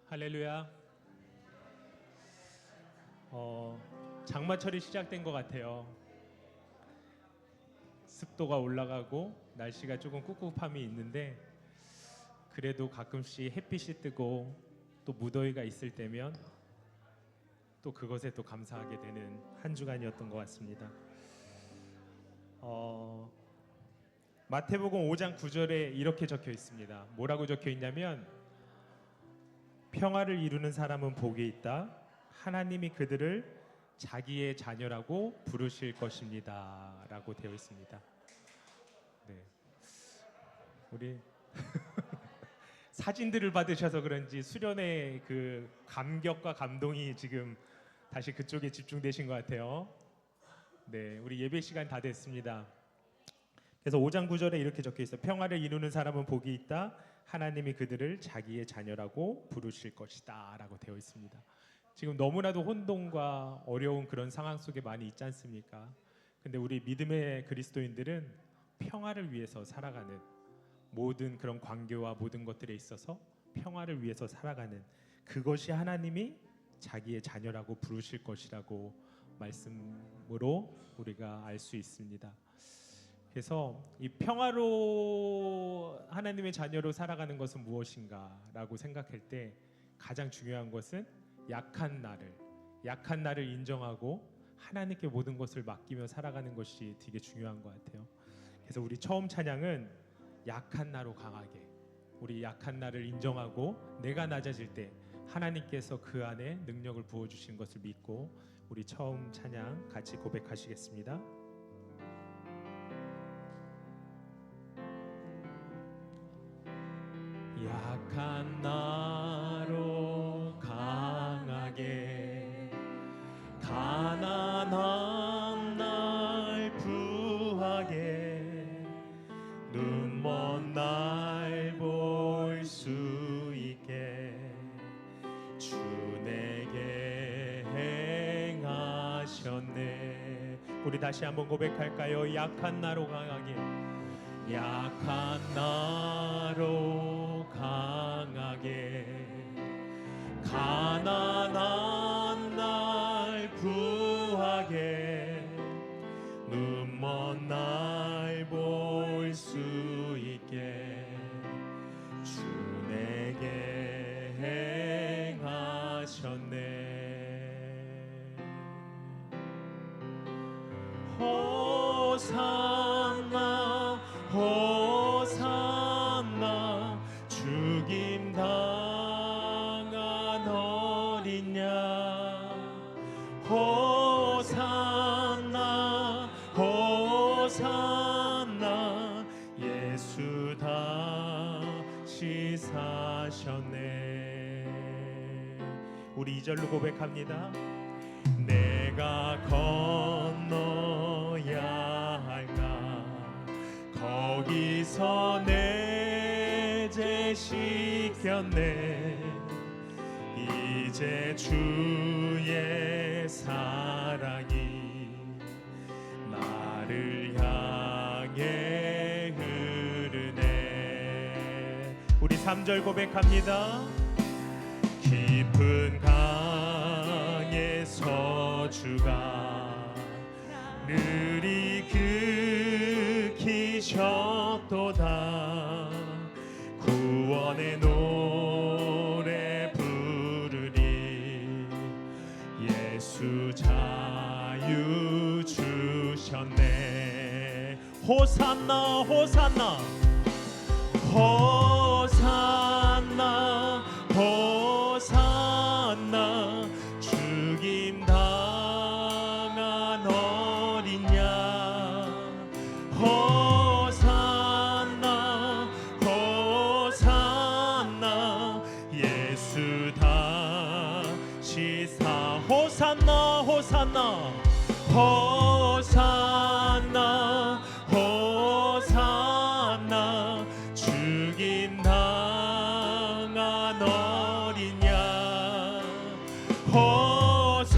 할렐루야. 장마철이 시작된 것 같아요. 습도가 올라가고 날씨가 조금 꿉꿉함이 있는데 그래도 가끔씩 햇빛이 뜨고 또 무더위가 있을 때면 또 그것에 또 감사하게 되는 한 주간이었던 것 같습니다. 마태복음 5장 9절에 이렇게 적혀 있습니다. 뭐라고 적혀 있냐면 평화를 이루는 사람은 복이 있다. 하나님이 그들을 자기의 자녀라고 부르실 것입니다. 라고 되어 있습니다. 네. 우리 사진들을 받으셔서 그런지 수련의 그 감격과 감동이 지금 다시 그쪽에 집중되신 것 같아요. 네, 우리 예배 시간 다 됐습니다. 그래서 5장 9절에 이렇게 적혀 있어요. 평화를 이루는 사람은 복이 있다. 하나님이 그들을 자기의 자녀라고 부르실 것이다 라고 되어 있습니다. 지금 너무나도 혼돈과 어려운 그런 상황 속에 많이 있지 않습니까? 근데 우리 믿음의 그리스도인들은 평화를 위해서 살아가는, 모든 그런 관계와 모든 것들에 있어서 평화를 위해서 살아가는, 그것이 하나님이 자기의 자녀라고 부르실 것이라고 말씀으로 우리가 알 수 있습니다. 그래서 이 평화로 하나님의 자녀로 살아가는 것은 무엇인가 라고 생각할 때 가장 중요한 것은 약한 나를 인정하고 하나님께 모든 것을 맡기며 살아가는 것이 되게 중요한 것 같아요. 그래서 우리 처음 찬양은 약한 나로 강하게, 우리 약한 나를 인정하고 내가 낮아질 때 하나님께서 그 안에 능력을 부어주신 것을 믿고 우리 처음 찬양 같이 고백하시겠습니다. 약한 나로 강하게, 가난한 날 부하게, 눈먼 날 볼 수 있게 주 내게 행하셨네. 우리 다시 한번 고백할까요? 약한 나로 강하게, 약한 나로 강하게, 가난한 날 부하게, 눈먼 날 볼 수 있게 주 내게 행하셨네. 호산나 호산나 죽임 당한 어린 양, 호산나 호산나 예수 다시 사셨네. 우리 2절로 고백합니다. 내가 건너야 할까, 거기서 내재시켰네. 이제 주의 사랑이 나를 향해 흐르네. 우리 3절 고백합니다. 깊은 강에서 주가 느리 긁히셨도다. 구원의 노래 부르리. 예수 자유 주셨네. 호산나 호산나 호산나 호산나 죽임 당한 어린 양, 호산나 호산나 예수 다시 사. 호산나 호산나 호산나 호산나 죽임 당한 어린 양, 호산나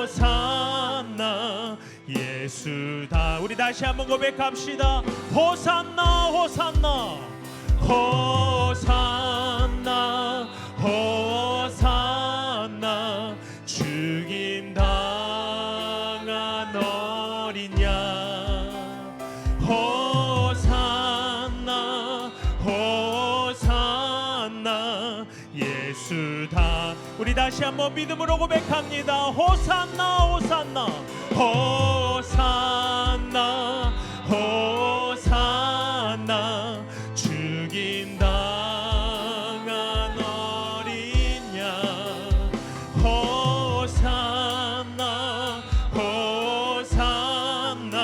호산나 예수 다. 우리 다시 한번 고백합시다. 호산나 호산나 호산나 예수다. 우리 다시 한번 믿음으로 고백합니다. 호산나 호산나 호산나 호산나 죽임 당한 어린 양 호산나 호산나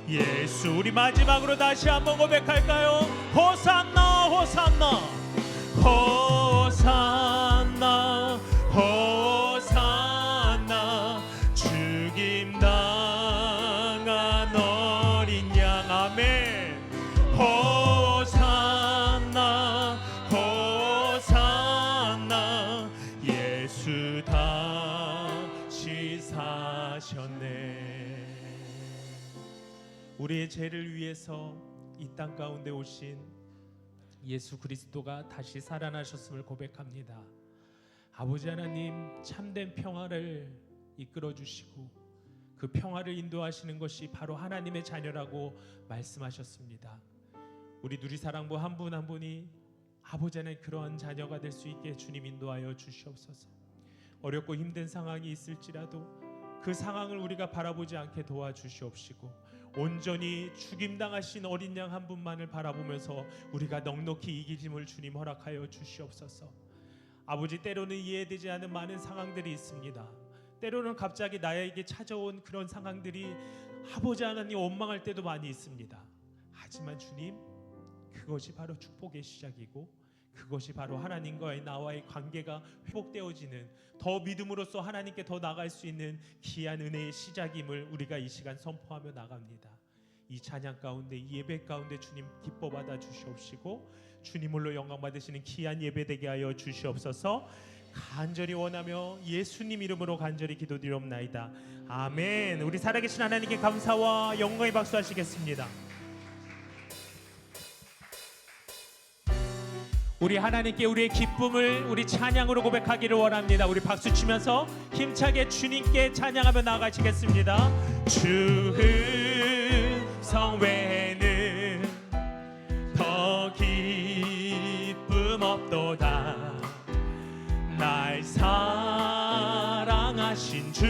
예수. 우리 마지막으로 다시 한번 고백할까요? 호산나 호산나 호산나 호산나 죽임 당한 어린 양. 아멘. 호산나 호산나 예수 다시 사셨네. 우리의 죄를 위해서 이 땅 가운데 오신 예수 그리스도가 다시 살아나셨음을 고백합니다. 아버지 하나님, 참된 평화를 이끌어 주시고 그 평화를 인도하시는 것이 바로 하나님의 자녀라고 말씀하셨습니다. 우리 누리사랑부 한 분 한 분이 아버지 하나님 그러한 자녀가 될 수 있게 주님 인도하여 주시옵소서. 어렵고 힘든 상황이 있을지라도 그 상황을 우리가 바라보지 않게 도와주시옵시고 온전히 죽임당하신 어린 양 한 분만을 바라보면서 우리가 넉넉히 이기심을 주님 허락하여 주시옵소서. 아버지, 때로는 이해되지 않는 많은 상황들이 있습니다. 때로는 갑자기 나에게 찾아온 그런 상황들이 아버지 하나님 원망할 때도 많이 있습니다. 하지만 주님, 그것이 바로 축복의 시작이고 그것이 바로 하나님과의 나와의 관계가 회복되어지는, 더 믿음으로써 하나님께 더 나아갈 수 있는 귀한 은혜의 시작임을 우리가 이 시간 선포하며 나갑니다. 이 찬양 가운데, 이 예배 가운데 주님 기뻐 받아 주시옵시고 주님으로 영광 받으시는 귀한 예배 되게 하여 주시옵소서. 간절히 원하며 예수님 이름으로 간절히 기도드리옵나이다. 아멘. 우리 살아계신 하나님께 감사와 영광의 박수 하시겠습니다. 우리 하나님께 우리의 기쁨을 우리 찬양으로 고백하기를 원합니다. 우리 박수 치면서 힘차게 주님께 찬양하며 나아가시겠습니다. 주 음성 외에는 더 기쁨 없도다. 날 사랑하신 주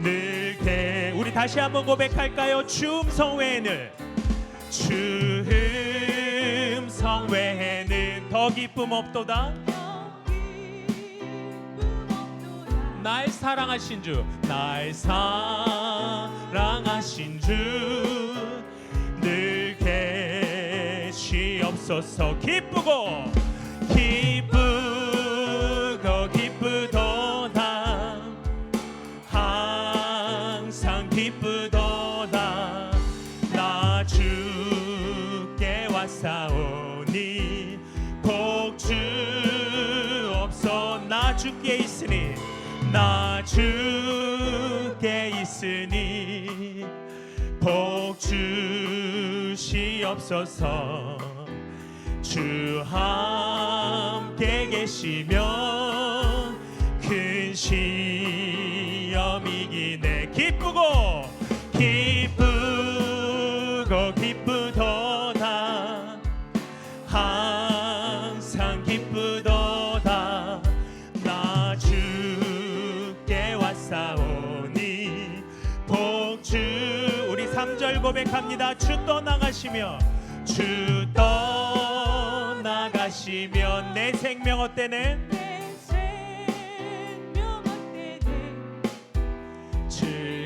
늘 우리 다시 한번 고백할까요? 주 음성 외에는, 주 음성 외에는 더 기쁨 없도다. 날 사랑하신 주, 날 사랑하신 주 늘 계시옵소서. 기쁘고 기쁘도다. 항상 기쁘도다. 나 주께 왔사오니 복 주옵소. 나 주께 있으니, 나 주께 있으니 복 주시옵소서. 주 함께 계시면 큰 시험 이기네. 기쁘고 기쁘도다. 항상 기쁘도다. 나 주께 왔사오니 복 주. 우리 3절 고백합니다. 주 떠나가시며, 주 떠나가시면 내 생명 어때네? 내 생명 어때네?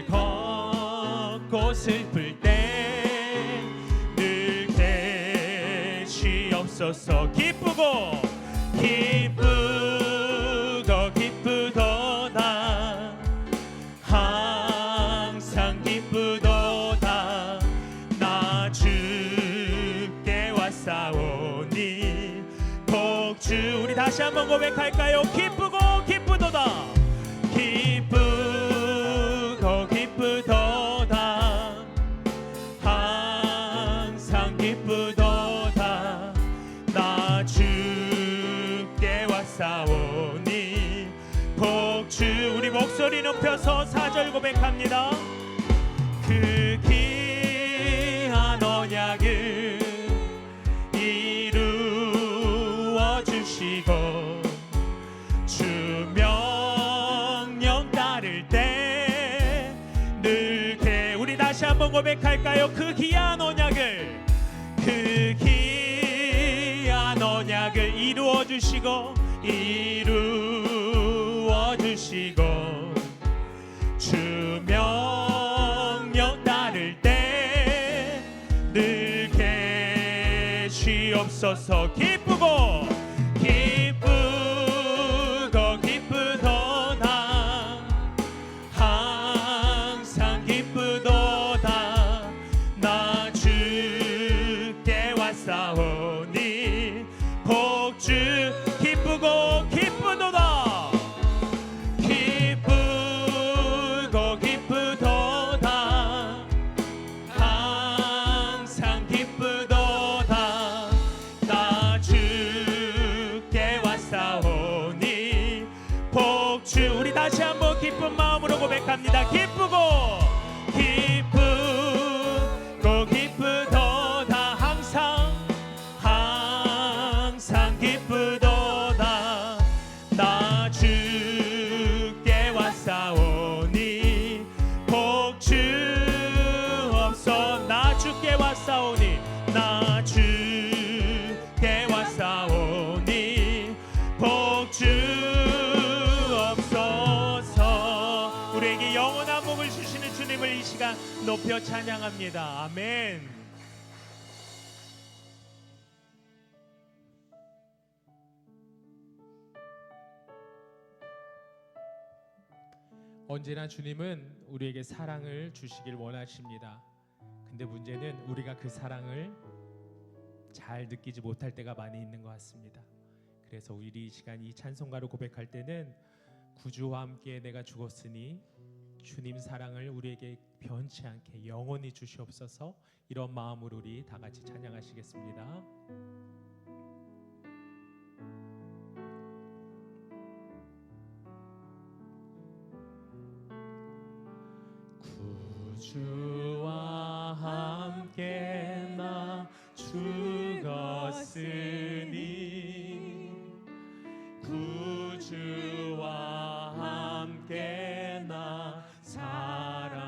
즐겁고 슬플 때 늘 계시옵소서. 기쁘고 기쁘도다. 항상 기쁘도다. 나 주께 왔사오니 복 주. 우리 다시 한번 고백할까요? 기쁘고 기쁘도다. 기쁘고 기쁘도다. 항상 기쁘도다. 나 주께 왔사오니 복 주. 우리 목소리 높여서 4절 고백합니다. 그 귀한 언약을 이루어 주시고 위하여 그 귀한 언약을 이루어 주시고 주 명령 따를 때 늘 계시옵소서. 기쁘도다 항상 기쁘도다 나 주께 왔사오니 복주 기쁘도다 항상 기쁘도다 나 주께 왔사오니 복주. 우리 다시 한번 기쁜 마음으로 고백합니다. 기쁘도다 항상 기쁘도다 나 주께 왔사오니 복주옵소. 나 주께 왔사오니 복주옵소서. 우리에게 영원한 복을 주시는 주님을 이 시간 높여 찬양합니다. 아멘. 언제나 주님은 우리에게 사랑을 주시길 원하십니다. 근데 문제는 우리가 그 사랑을 잘 느끼지 못할 때가 많이 있는 것 같습니다. 그래서 우리 이 시간 이 찬송가로 고백할 때는 구주와 함께 내가 죽었으니 주님 사랑을 우리에게 변치 않게 영원히 주시옵소서. 이런 마음으로 우리 다 같이 찬양하시겠습니다. 구주와 함께 나 죽었으니 구주와 함께 나 살았도다.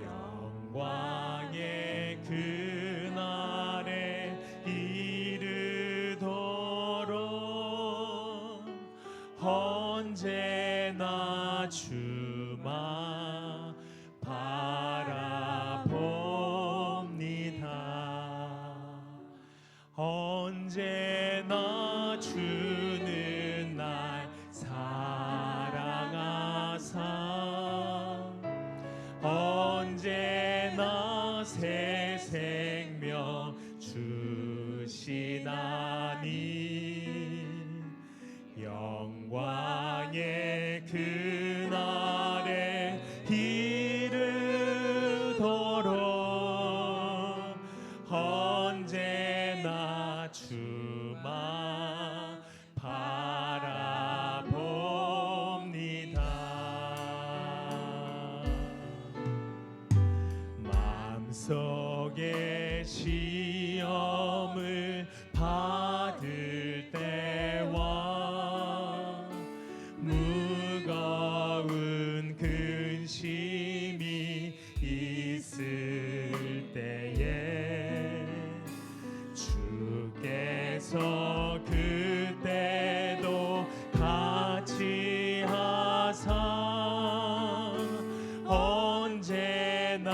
영광의 그날에 이르도록 언제나 주만 바라봅니다. 언제나 주는 날 사랑하사 언제나 새 생명 주시나니 영광의 그날에 이르도록 언제나 주만 바라봅니다. 마음속에 시험을 받을 때와 무거운 근심이 있을 때에 주께서 그때도 같이 하사 언제나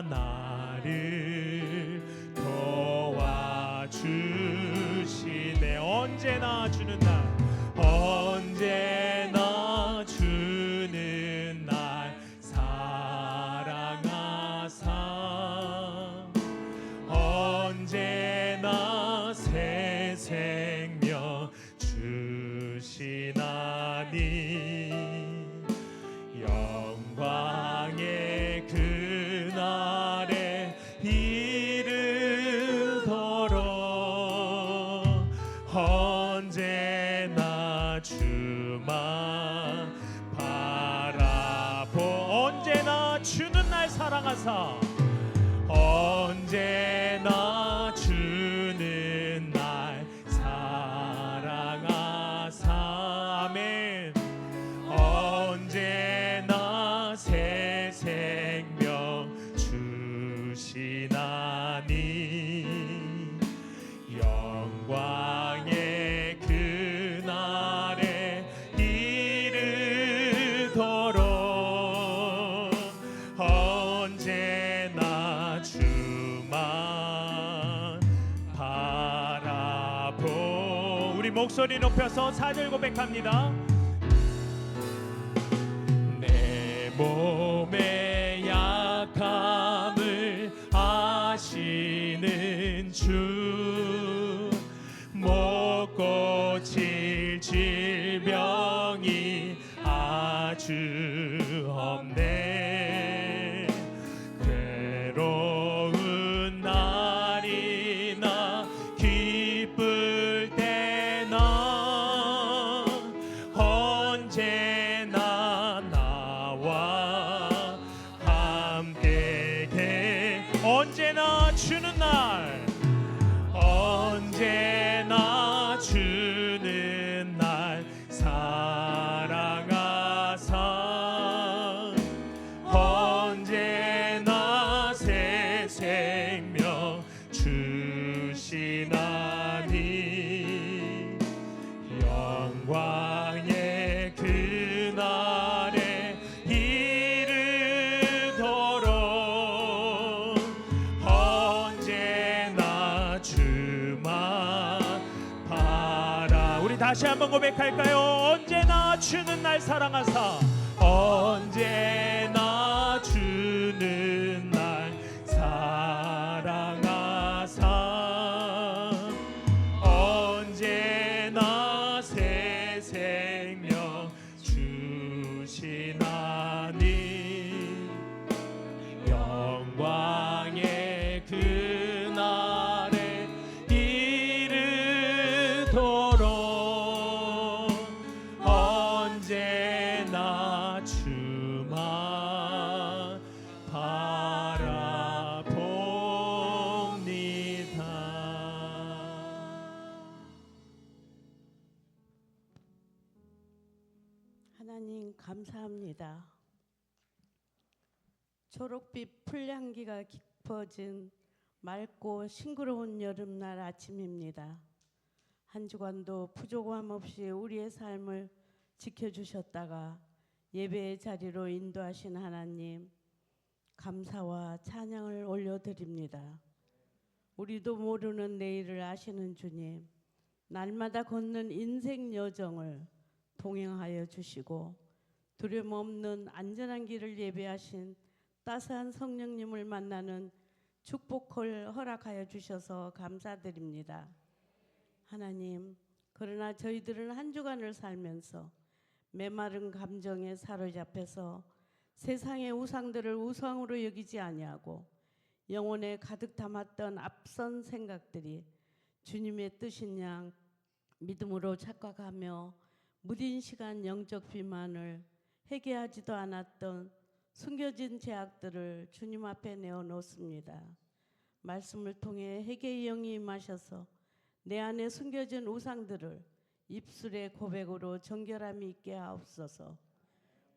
나를 도와주시네. 언제나 주는 날 언제나 주는 날 사랑하사 언제나 새 생명 주시나니 영광의 그날에 이르도록 언제나 주만 언제나 주는 날 사랑하사 언제나 주는 날 사랑하사 아멘. 언제나 새 주시나니 영광의 그날에 이르도록 언제나 주만 바라보. 우리 목소리 높여서 4절 고백합니다. 내 몸의 약함을 아시는 주, 못 고칠 질병이 아주 없네. 괴로운 날이나 기쁠 때나 언제나 나와 함께 언제나 주는 날, 언제나 주는 날 사랑하사 언제나 새 생명 주시나니 영광의 그날에 이르도록 언제나 주만 바라. 우리 다시 한번 고백할까요? 언제나 주는 날 사랑하사, 언제나 주는 날 사랑하사 언제나 새 생명 주시나니 영광의 그날에 이르도록 언제나 주만 바라봅니다. 하나님 감사합니다. 초록빛 풀향기가 깊어진 맑고 싱그러운 여름날 아침입니다. 한 주간도 부족함 없이 우리의 삶을 지켜주셨다가 예배의 자리로 인도하신 하나님, 감사와 찬양을 올려드립니다. 우리도 모르는 내일을 아시는 주님, 날마다 걷는 인생 여정을 동행하여 주시고 두려움 없는 안전한 길을 예배하신 따스한 성령님을 만나는 축복을 허락하여 주셔서 감사드립니다. 하나님, 그러나 저희들은 한 주간을 살면서 메마른 감정에 사로잡혀서 세상의 우상들을 우상으로 여기지 아니하고 영혼에 가득 담았던 앞선 생각들이 주님의 뜻인 양 믿음으로 착각하며 무딘 시간 영적 비만을 회개하지도 않았던 숨겨진 죄악들을 주님 앞에 내어놓습니다. 말씀을 통해 회개의 영이 임하셔서 내 안에 숨겨진 우상들을 입술의 고백으로 정결함이 있게 하옵소서.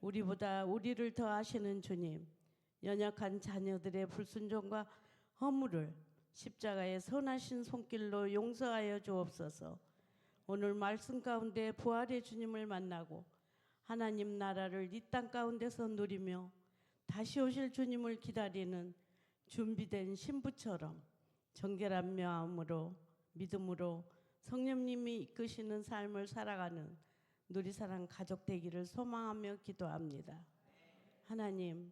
우리보다 우리를 더 아시는 주님, 연약한 자녀들의 불순종과 허물을 십자가의 선하신 손길로 용서하여 주옵소서. 오늘 말씀 가운데 부활의 주님을 만나고 하나님 나라를 이 땅 가운데서 누리며 다시 오실 주님을 기다리는 준비된 신부처럼 정결한 마음으로 믿음으로 성령님이 이끄시는 삶을 살아가는 누리사랑 가족 되기를 소망하며 기도합니다. 하나님,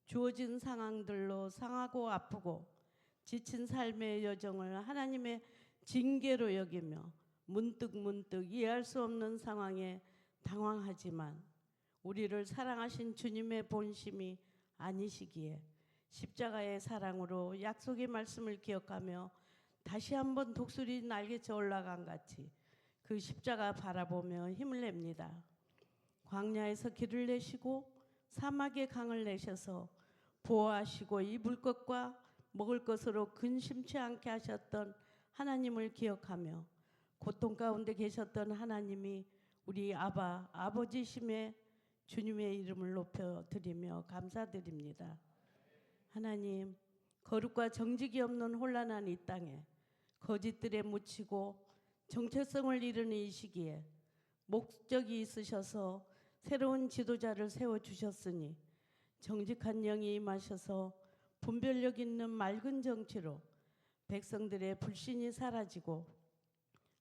주어진 상황들로 상하고 아프고 지친 삶의 여정을 하나님의 징계로 여기며 문득 이해할 수 없는 상황에 당황하지만 우리를 사랑하신 주님의 본심이 아니시기에 십자가의 사랑으로 약속의 말씀을 기억하며 다시 한번 독수리 날개쳐 올라간 같이 그 십자가 바라보며 힘을 냅니다. 광야에서 길을 내시고 사막에 강을 내셔서 보호하시고 입을 것과 먹을 것으로 근심치 않게 하셨던 하나님을 기억하며 고통 가운데 계셨던 하나님이 우리 아버지심에 주님의 이름을 높여드리며 감사드립니다. 하나님, 거룩과 정직이 없는 혼란한 이 땅에 거짓들에 묻히고 정체성을 잃은 이 시기에 목적이 있으셔서 새로운 지도자를 세워주셨으니 정직한 영이 임하셔서 분별력 있는 맑은 정치로 백성들의 불신이 사라지고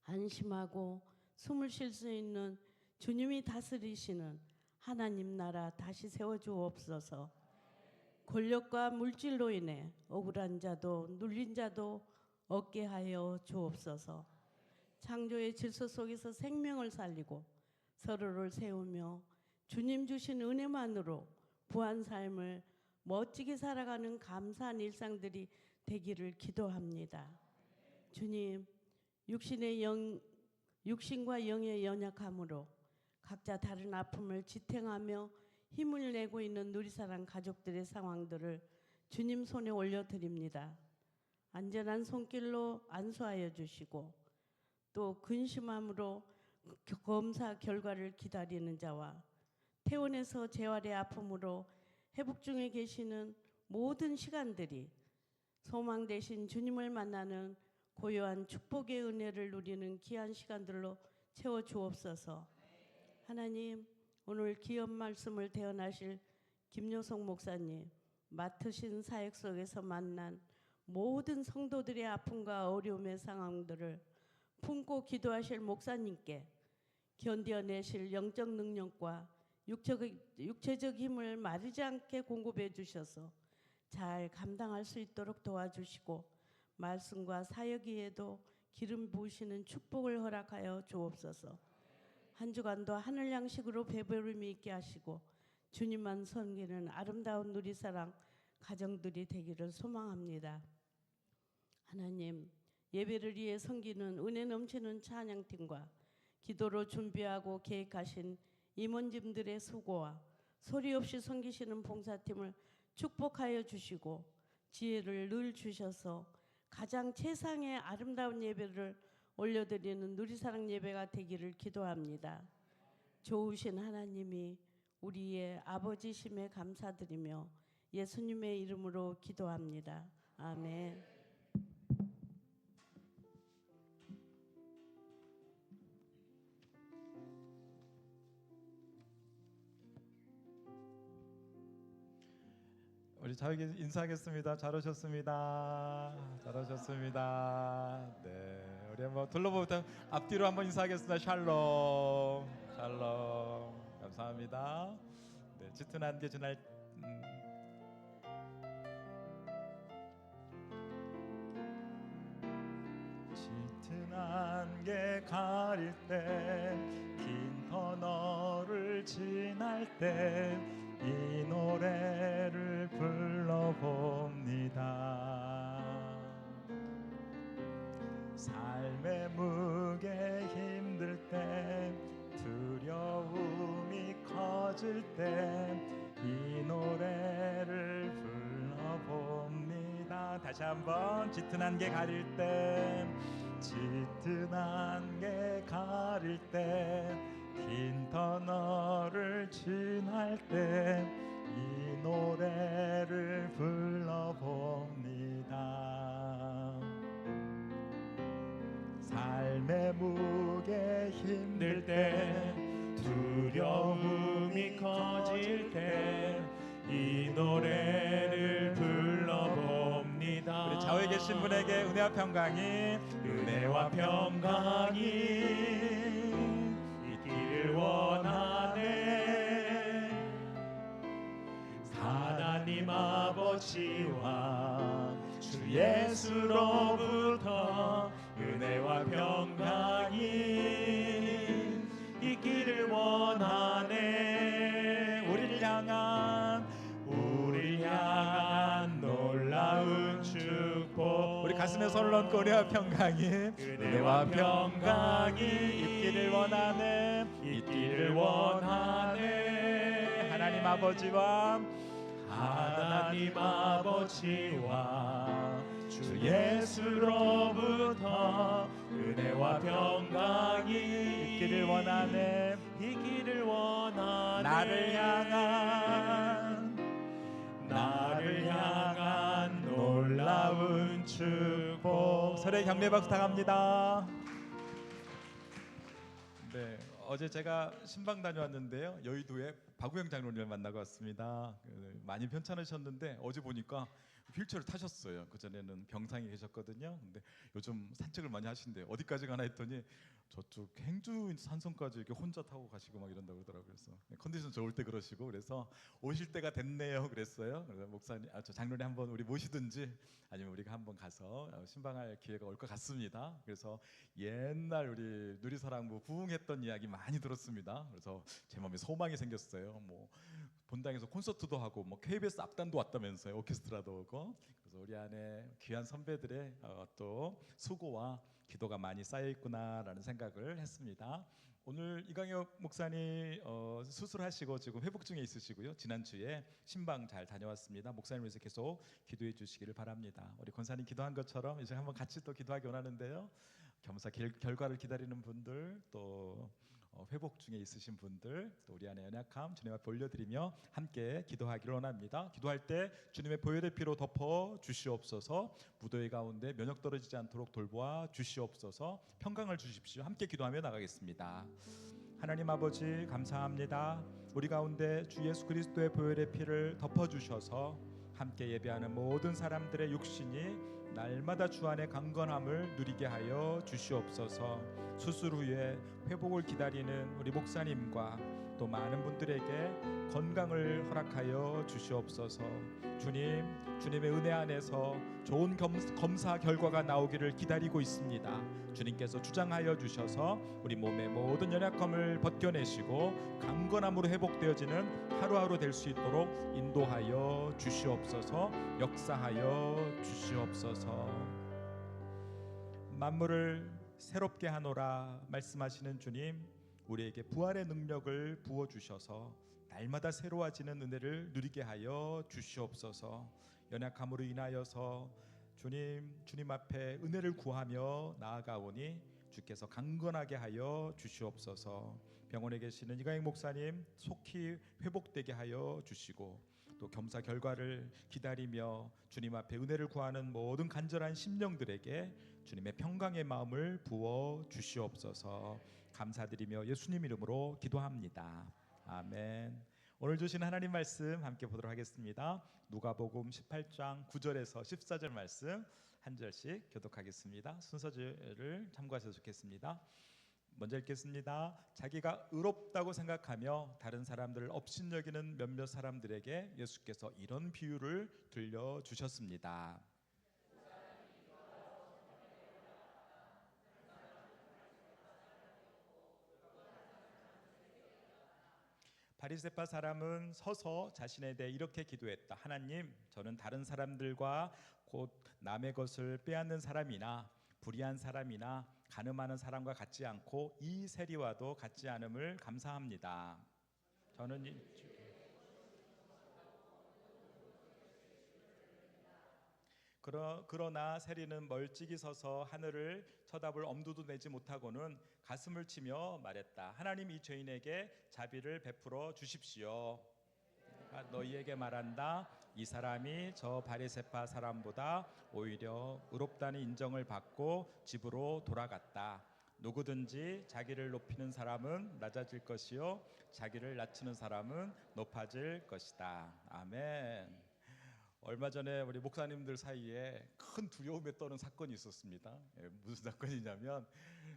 안심하고 숨을 쉴 수 있는 주님이 다스리시는 하나님 나라 다시 세워주옵소서. 권력과 물질로 인해 억울한 자도 눌린 자도 얻게 하여 주옵소서. 창조의 질서 속에서 생명을 살리고 서로를 세우며 주님 주신 은혜만으로 부한 삶을 멋지게 살아가는 감사한 일상들이 되기를 기도합니다. 주님, 육신과 영의 연약함으로 각자 다른 아픔을 지탱하며 힘을 내고 있는 누리사랑 가족들의 상황들을 주님 손에 올려드립니다. 안전한 손길로 안수하여 주시고 또 근심함으로 검사 결과를 기다리는 자와 퇴원해서 재활의 아픔으로 회복 중에 계시는 모든 시간들이 소망 되신 주님을 만나는 고요한 축복의 은혜를 누리는 귀한 시간들로 채워 주옵소서. 하나님, 오늘 귀한 말씀을 대언하실 김효성 목사님, 맡으신 사역 속에서 만난 모든 성도들의 아픔과 어려움의 상황들을 품고 기도하실 목사님께 견뎌내실 영적 능력과 육체적 힘을 마르지 않게 공급해 주셔서 잘 감당할 수 있도록 도와주시고 말씀과 사역 위에도 기름 부으시는 축복을 허락하여 주옵소서. 한 주간도 하늘 양식으로 배부름이 있게 하시고 주님만 섬기는 아름다운 누리사랑 가정들이 되기를 소망합니다. 하나님, 예배를 위해 섬기는 은혜 넘치는 찬양팀과 기도로 준비하고 계획하신 임원진들의 수고와 소리 없이 섬기시는 봉사팀을 축복하여 주시고 지혜를 늘 주셔서 가장 최상의 아름다운 예배를 올려드리는 누리사랑 예배가 되기를 기도합니다. 좋으신 하나님이 우리의 아버지심에 감사드리며 예수님의 이름으로 기도합니다. 아멘. 우리 자에게 인사하겠습니다. 잘 오셨습니다. 잘 오셨습니다. 네, 우리 한번 둘러보부터 앞뒤로 한번 인사하겠습니다. 샬롬, 샬롬. 감사합니다. 네, 짙은 안개 지날 짙은 안개 가릴 때, 긴 터널을 지날 때 이 노래를 불러봅니다. 삶의 무게 힘들 때, 두려움이 커질 때 이 노래를 불러봅니다. 다시 한번 짙은 안개 가릴 때, 짙은 안개 가릴 때, 긴 터널을 지날 때 이 노래를 불러봅니다. 삶의 무게 힘들 때, 두려움이 커질 때 이 노래를 불러봅니다. 우리 좌우에 계신 분에게 은혜와 평강이, 은혜와 평강이 있기를 원하네. 하나님 아버지와 주 예수로부터 은혜와 평강이 있기를 원하네. 우리를 향한 놀라운 축복. 우리 가슴에 손을 얹고 은혜와 평강이 있기를 원하네. 하나님 아버지와 주 예수로부터 은혜와 평강이 있기를 원하네. 나를 향한 놀라운 축복. 설의 경례 박수 당합니다. 네, 어제 제가 신방 다녀왔는데요. 여의도에 박우영 장로님을 만나고 왔습니다. 많이 편찮으셨는데 어제 보니까 휠체어를 타셨어요. 그 전에는 병상에 계셨거든요. 근데 요즘 산책을 많이 하신대요. 어디까지 가나 했더니 저쪽 행주 산성까지 이렇게 혼자 타고 가시고 막 이런다고 그러더라고요. 그래서 컨디션 좋을 때 그러시고, 그래서 오실 때가 됐네요 그랬어요. 그래서 목사님, 저 장로님 한번 우리 모시든지 아니면 우리가 한번 가서 신방할 기회가 올 것 같습니다. 그래서 옛날 우리 누리사랑부 부흥했던 이야기 많이 들었습니다. 그래서 제 마음에 소망이 생겼어요. 뭐 본당에서 콘서트도 하고 뭐 KBS 악단도 왔다면서요. 오케스트라도 오고. 그래서 우리 안에 귀한 선배들의 또 수고와 기도가 많이 쌓여 있구나라는 생각을 했습니다. 오늘 이강혁 목사님 수술하시고 지금 회복 중에 있으시고요. 지난주에 신방 잘 다녀왔습니다. 목사님 위해서 계속 기도해 주시기를 바랍니다. 우리 권사님 기도한 것처럼 이제 한번 같이 또 기도하기 원하는데요. 겸사 결과를 기다리는 분들, 또 회복 중에 있으신 분들, 또 우리 안에 연약함 주님 앞에 올려드리며 함께 기도하기를 원합니다. 기도할 때 주님의 보혈의 피로 덮어 주시옵소서. 무더위 가운데 면역 떨어지지 않도록 돌보아 주시옵소서. 평강을 주십시오. 함께 기도하며 나가겠습니다. 하나님 아버지 감사합니다. 우리 가운데 주 예수 그리스도의 보혈의 피를 덮어 주셔서 함께 예배하는 모든 사람들의 육신이 날마다 주 안의 강건함을 누리게 하여 주시옵소서. 수술 후에 회복을 기다리는 우리 목사님과 또 많은 분들에게 건강을 허락하여 주시옵소서. 주님, 주님의 은혜 안에서 좋은 검사 결과가 나오기를 기다리고 있습니다. 주님께서 주장하여 주셔서 우리 몸의 모든 연약함을 벗겨내시고 강건함으로 회복되어지는 하루하루 될 수 있도록 인도하여 주시옵소서. 역사하여 주시옵소서. 만물을 새롭게 하노라 말씀하시는 주님, 우리에게 부활의 능력을 부어 주셔서 날마다 새로워지는 은혜를 누리게 하여 주시옵소서. 연약함으로 인하여서 주님 앞에 은혜를 구하며 나아가오니 주께서 강건하게 하여 주시옵소서. 병원에 계시는 이강익 목사님 속히 회복되게 하여 주시고, 또 겸사 결과를 기다리며 주님 앞에 은혜를 구하는 모든 간절한 심령들에게 주님의 평강의 마음을 부어 주시옵소서. 감사드리며 예수님 이름으로 기도합니다. 아멘. 오늘 주신 하나님 말씀 함께 보도록 하겠습니다. 누가복음 18장 9절에서 14절 말씀 한 절씩 교독하겠습니다. 순서를 참고하셔도 좋겠습니다. 먼저 읽겠습니다. 자기가 의롭다고 생각하며 다른 사람들을 업신여기는 몇몇 사람들에게 예수께서 이런 비유를 들려주셨습니다. 바리새파 사람은 서서 자신에 대해 이렇게 기도했다. 하나님, 저는 다른 사람들과 곧 남의 것을 빼앗는 사람이나 불의한 사람이나 간음하는 사람과 같지 않고 이 세리와도 같지 않음을 감사합니다. 저는 그러나 세리는 멀찍이 서서 하늘을 쳐다볼 엄두도 내지 못하고는 가슴을 치며 말했다. 하나님, 이 죄인에게 자비를 베풀어 주십시오. 내가 너희에게 말한다. 이 사람이 저 바리새파 사람보다 오히려 의롭다는 인정을 받고 집으로 돌아갔다. 누구든지 자기를 높이는 사람은 낮아질 것이요 자기를 낮추는 사람은 높아질 것이다. 아멘. 얼마 전에 우리 목사님들 사이에 큰 두려움에 떠는 사건이 있었습니다. 무슨 사건이냐면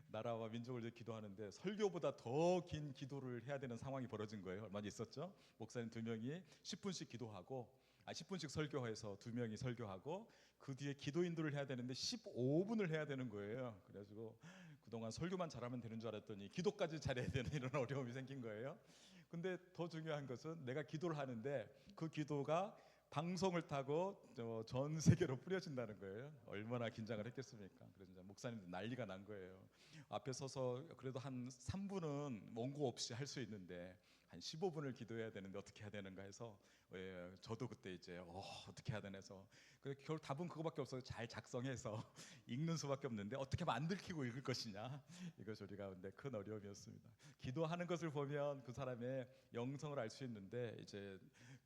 나라와 민족을 위해 기도하는데 설교보다 더 긴 기도를 해야 되는 상황이 벌어진 거예요. 얼마 전에 있었죠. 목사님 2명이 10분씩 기도하고 10분씩 설교해서 2명이 설교하고 그 뒤에 기도 인도를 해야 되는데 15분을 해야 되는 거예요. 그래가지고 그동안 설교만 잘하면 되는 줄 알았더니 기도까지 잘해야 되는 이런 어려움이 생긴 거예요. 근데 더 중요한 것은 내가 기도를 하는데 그 기도가 방송을 타고 전 세계로 뿌려진다는 거예요. 얼마나 긴장을 했겠습니까? 그래서 이제 목사님들 난리가 난 거예요. 앞에 서서 그래도 한 3분은 원고 없이 할 수 있는데 한 15분을 기도해야 되는데 어떻게 해야 되는가 해서 저도 그때 이제 어떻게 해야 되나 해서 결국 답은 그거밖에 없어요. 잘 작성해서 읽는 수밖에 없는데 어떻게 하면 안 들키고 읽을 것이냐, 이것이 우리 가운데 큰 어려움이었습니다. 기도하는 것을 보면 그 사람의 영성을 알 수 있는데 이제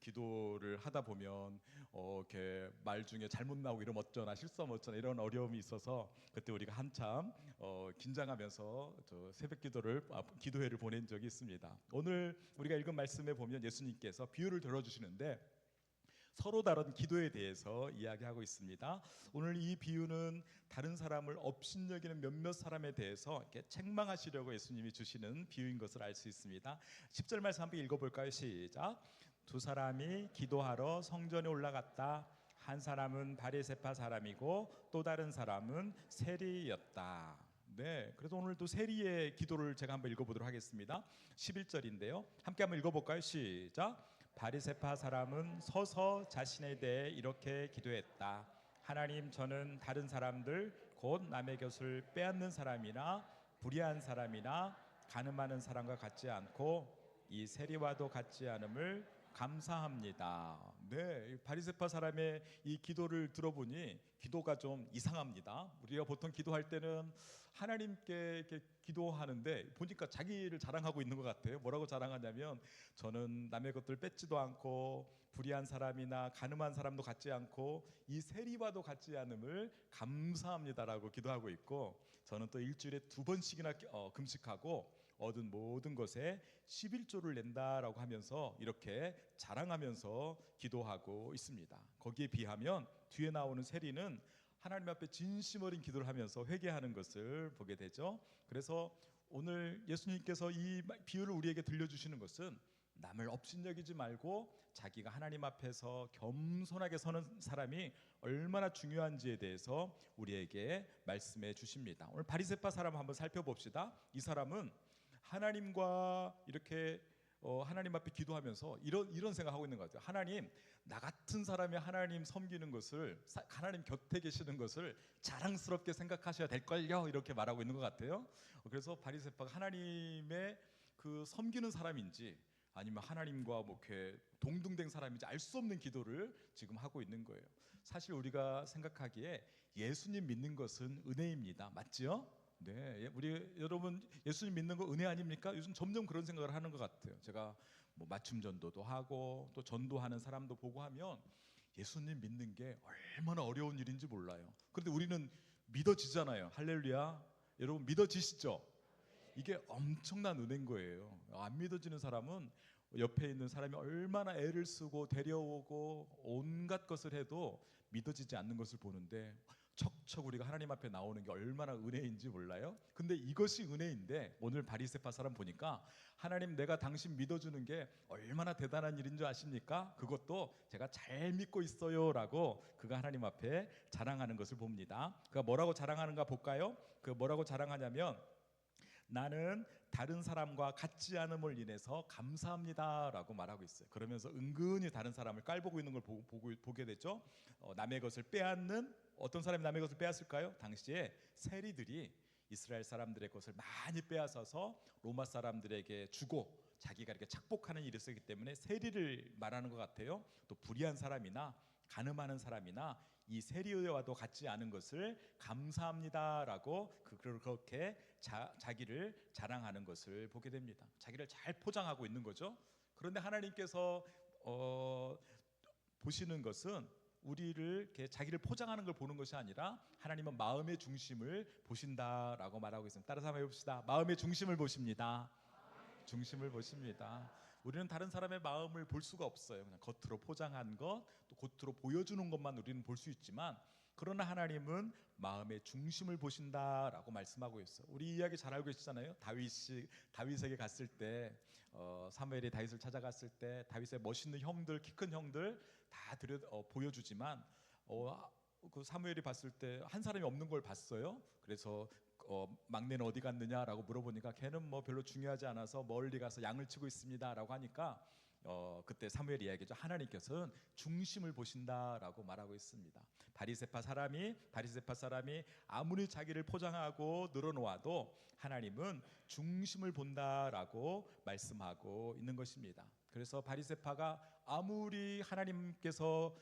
기도를 하다 보면 이렇게 말 중에 잘못 나오고 이러면 어쩌나 실수하면 어쩌나 이런 어려움이 있어서 그때 우리가 한참 긴장하면서 저 새벽 기도회를 보낸 적이 있습니다. 오늘 우리가 읽은 말씀에 보면 예수님께서 비유를 들어주시는데 서로 다른 기도에 대해서 이야기하고 있습니다. 오늘 이 비유는 다른 사람을 업신여기는 몇몇 사람에 대해서 이렇게 책망하시려고 예수님이 주시는 비유인 것을 알 수 있습니다. 10절 말씀 한번 읽어볼까요? 시작. 두 사람이 기도하러 성전에 올라갔다. 한 사람은 바리새파 사람이고 또 다른 사람은 세리였다. 네, 그래서 오늘도 세리의 기도를 제가 한번 읽어보도록 하겠습니다. 11절인데요. 함께 한번 읽어볼까요? 시작. 바리새파 사람은 서서 자신에 대해 이렇게 기도했다. 하나님, 저는 다른 사람들 곧 남의 것을 빼앗는 사람이나 불의한 사람이나 간음하는 사람과 같지 않고 이 세리와도 같지 않음을 감사합니다. 네, 바리새파 사람의 이 기도를 들어보니 기도가 좀 이상합니다. 우리가 보통 기도할 때는 하나님께 이렇게 기도하는데 보니까 자기를 자랑하고 있는 것 같아요. 뭐라고 자랑하냐면 저는 남의 것들 뺏지도 않고 불의한 사람이나 간음한 사람도 같지 않고 이 세리와도 같지 않음을 감사합니다라고 기도하고 있고, 저는 또 일주일에 2번씩이나 금식하고 얻은 모든 것에 11조를 낸다라고 하면서 이렇게 자랑하면서 기도하고 있습니다. 거기에 비하면 뒤에 나오는 세리는 하나님 앞에 진심 어린 기도를 하면서 회개하는 것을 보게 되죠. 그래서 오늘 예수님께서 이 비유를 우리에게 들려주시는 것은 남을 업신여기지 말고 자기가 하나님 앞에서 겸손하게 서는 사람이 얼마나 중요한지에 대해서 우리에게 말씀해 주십니다. 오늘 바리새파 사람 한번 살펴봅시다. 이 사람은 하나님과 이렇게 하나님 앞에 기도하면서 이런 생각하고 있는 것 같아요. 하나님, 나 같은 사람이 하나님 섬기는 것을, 하나님 곁에 계시는 것을 자랑스럽게 생각하셔야 될걸요, 이렇게 말하고 있는 것 같아요. 그래서 바리새파가 하나님의 그 섬기는 사람인지 아니면 하나님과 뭐 이렇게 동등된 사람인지 알 수 없는 기도를 지금 하고 있는 거예요. 사실 우리가 생각하기에 예수님 믿는 것은 은혜입니다. 맞지요? 네, 우리 여러분 예수님 믿는 거 은혜 아닙니까? 요즘 점점 그런 생각을 하는 것 같아요. 제가 뭐 맞춤 전도도 하고 또 전도하는 사람도 보고 하면 예수님 믿는 게 얼마나 어려운 일인지 몰라요. 그런데 우리는 믿어지잖아요. 할렐루야. 여러분 믿어지시죠? 이게 엄청난 은혜인 거예요. 안 믿어지는 사람은 옆에 있는 사람이 얼마나 애를 쓰고 데려오고 온갖 것을 해도 믿어지지 않는 것을 보는데 척척 우리가 하나님 앞에 나오는 게 얼마나 은혜인지 몰라요? 근데 이것이 은혜인데 오늘 바리새파 사람 보니까 하나님, 내가 당신 믿어주는 게 얼마나 대단한 일인 줄 아십니까? 그것도 제가 잘 믿고 있어요 라고 그가 하나님 앞에 자랑하는 것을 봅니다. 그가 뭐라고 자랑하는가 볼까요? 그 뭐라고 자랑하냐면 나는 다른 사람과 같지 않음을 인해서 감사합니다라고 말하고 있어요. 그러면서 은근히 다른 사람을 깔보고 있는 걸 보게 되죠. 남의 것을 빼앗는, 어떤 사람이 남의 것을 빼앗을까요? 당시에 세리들이 이스라엘 사람들의 것을 많이 빼앗아서 로마 사람들에게 주고 자기가 이렇게 착복하는 일을 쓰기 때문에 세리를 말하는 것 같아요. 또 불의한 사람이나 간음하는 사람이나 이 세리와도 같지 않은 것을 감사합니다라고 그렇게 자기를 자랑하는 것을 보게 됩니다. 자기를 잘 포장하고 있는 거죠. 그런데 하나님께서 보시는 것은 우리를 이렇게 자기를 포장하는 걸 보는 것이 아니라 하나님은 마음의 중심을 보신다라고 말하고 있습니다. 따라서 한번 해봅시다. 마음의 중심을 보십니다. 중심을 보십니다. 우리는 다른 사람의 마음을 볼 수가 없어요. 그냥 겉으로 포장한 것, 또 겉으로 보여주는 것만 우리는 볼 수 있지만, 그러나 하나님은 마음의 중심을 보신다라고 말씀하고 있어요. 우리 이야기 잘 알고 계시잖아요. 다윗에게 갔을 때, 사무엘이 다윗을 찾아갔을 때 다윗의 멋있는 형들, 키 큰 형들 다 보여주지만 그 사무엘이 봤을 때 한 사람이 없는 걸 봤어요. 그래서 막내는 어디 갔느냐라고 물어보니까 걔는 뭐 별로 중요하지 않아서 멀리 가서 양을 치고 있습니다라고 하니까 그때 사무엘이 이야기죠. 하나님께서는 중심을 보신다라고 말하고 있습니다. 바리새파 사람이 아무리 자기를 포장하고 늘어놓아도 하나님은 중심을 본다라고 말씀하고 있는 것입니다. 그래서 바리새파가 아무리 하나님께서